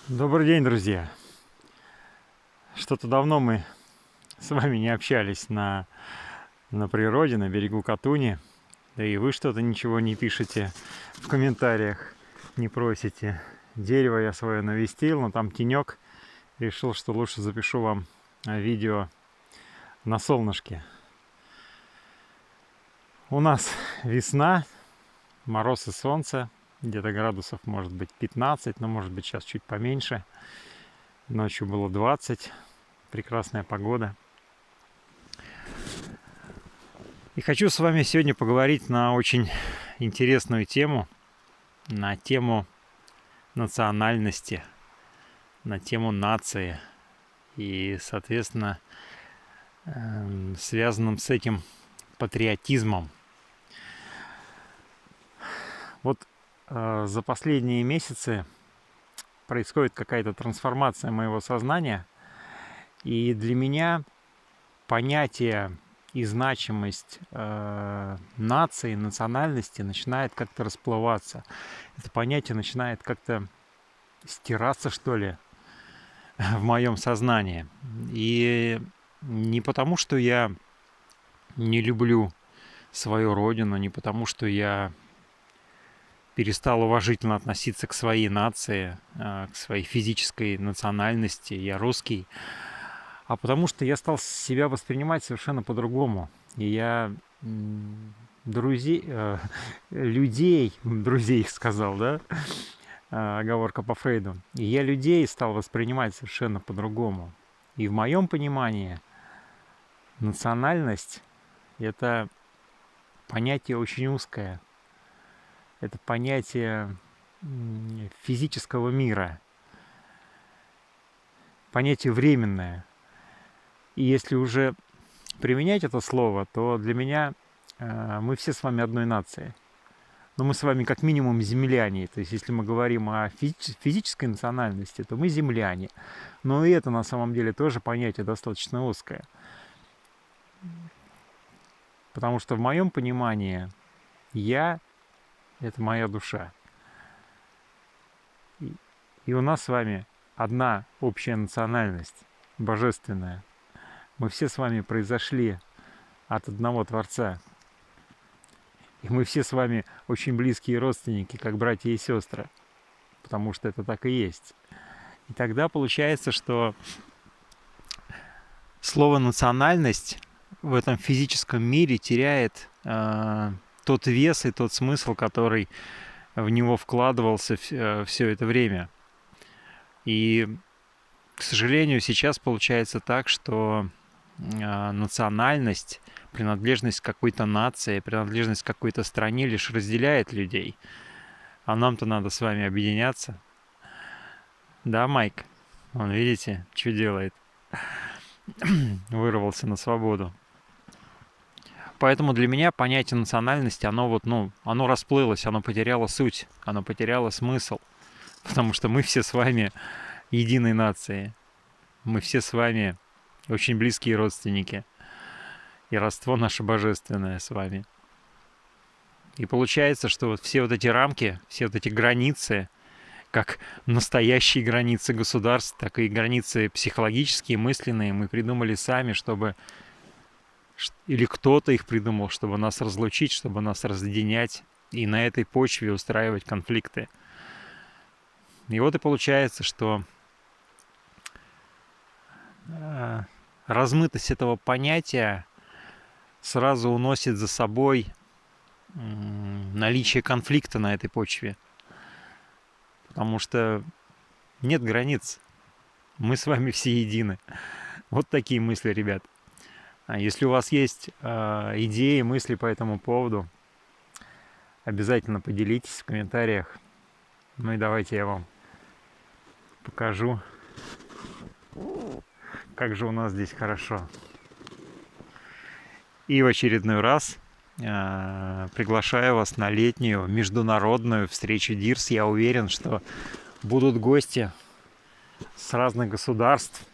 Добрый день, друзья! Что-то давно мы с вами не общались на природе, на берегу Катуни. Да и вы что-то ничего не пишете в комментариях, не просите. Дерево я свое навестил, но там тенек. Решил, что лучше запишу вам видео на солнышке. У нас весна, мороз и солнце. Где-то градусов может быть 15, но может быть сейчас чуть поменьше. Ночью было 20. Прекрасная погода. И хочу с вами сегодня поговорить на очень интересную тему, на тему национальности, на тему нации и, соответственно, связанным с этим патриотизмом. Вот за последние месяцы происходит какая-то трансформация моего сознания, и для меня понятие и значимость нации, национальности начинает как-то расплываться. Это понятие начинает как-то стираться, что ли, в моем сознании. И не потому, что я не люблю свою родину, не потому, что я перестал уважительно относиться к своей нации, к своей физической национальности, я русский, а потому что я стал себя воспринимать совершенно по-другому. И я друзей сказал, да, оговорка по Фрейду. И я людей стал воспринимать совершенно по-другому. И в моем понимании национальность — это понятие очень узкое. Это понятие физического мира, понятие временное. И если уже применять это слово, то для меня мы все с вами одной нации. Но мы с вами как минимум земляне. То есть если мы говорим о физической национальности, то мы земляне. Но и это на самом деле тоже понятие достаточно узкое. Потому что в моем понимании я — это моя душа. И у нас с вами одна общая национальность, божественная. Мы все с вами произошли от одного Творца. И мы все с вами очень близкие родственники, как братья и сестры. Потому что это так и есть. И тогда получается, что слово «национальность» в этом физическом мире теряет тот вес и тот смысл, который в него вкладывался все это время. И, к сожалению, сейчас получается так, что национальность, принадлежность к какой-то нации, принадлежность к какой-то стране лишь разделяет людей. А нам-то надо с вами объединяться. Да, Майк? Вон, видите, что делает? Вырвался на свободу. Поэтому для меня понятие национальности, оно расплылось, оно потеряло суть, оно потеряло смысл. Потому что мы все с вами единой нации. Мы все с вами очень близкие родственники. И родство наше божественное с вами. И получается, что вот все вот эти рамки, все вот эти границы, как настоящие границы государств, так и границы психологические, мысленные, мы придумали сами, чтобы... Или кто-то их придумал, чтобы нас разлучить, чтобы нас разъединять, и на этой почве устраивать конфликты. И вот и получается, что размытость этого понятия сразу уносит за собой наличие конфликта на этой почве. Потому что нет границ. Мы с вами все едины. Вот такие мысли, ребят. Если у вас есть идеи, мысли по этому поводу, обязательно поделитесь в комментариях. Ну и давайте я вам покажу, как же у нас здесь хорошо. И в очередной раз приглашаю вас на летнюю международную встречу ДИРС. Я уверен, что будут гости с разных государств,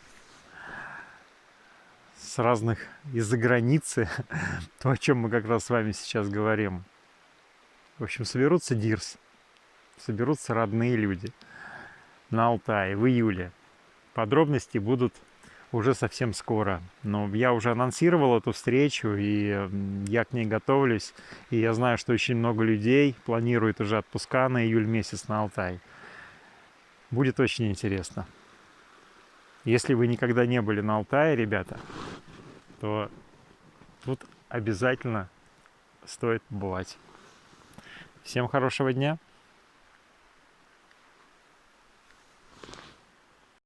с разных из-за границы, то, о чем мы как раз с вами сейчас говорим. В общем, соберутся ДИРС, соберутся родные люди. на Алтай в июле. Подробности будут уже совсем скоро. Но я уже анонсировал эту встречу, и я к ней готовлюсь. И я знаю, что очень много людей планирует уже отпуска на июль месяц на Алтай. Будет очень интересно. Если вы никогда не были на Алтае, ребята, то тут обязательно стоит побывать. Всем хорошего дня!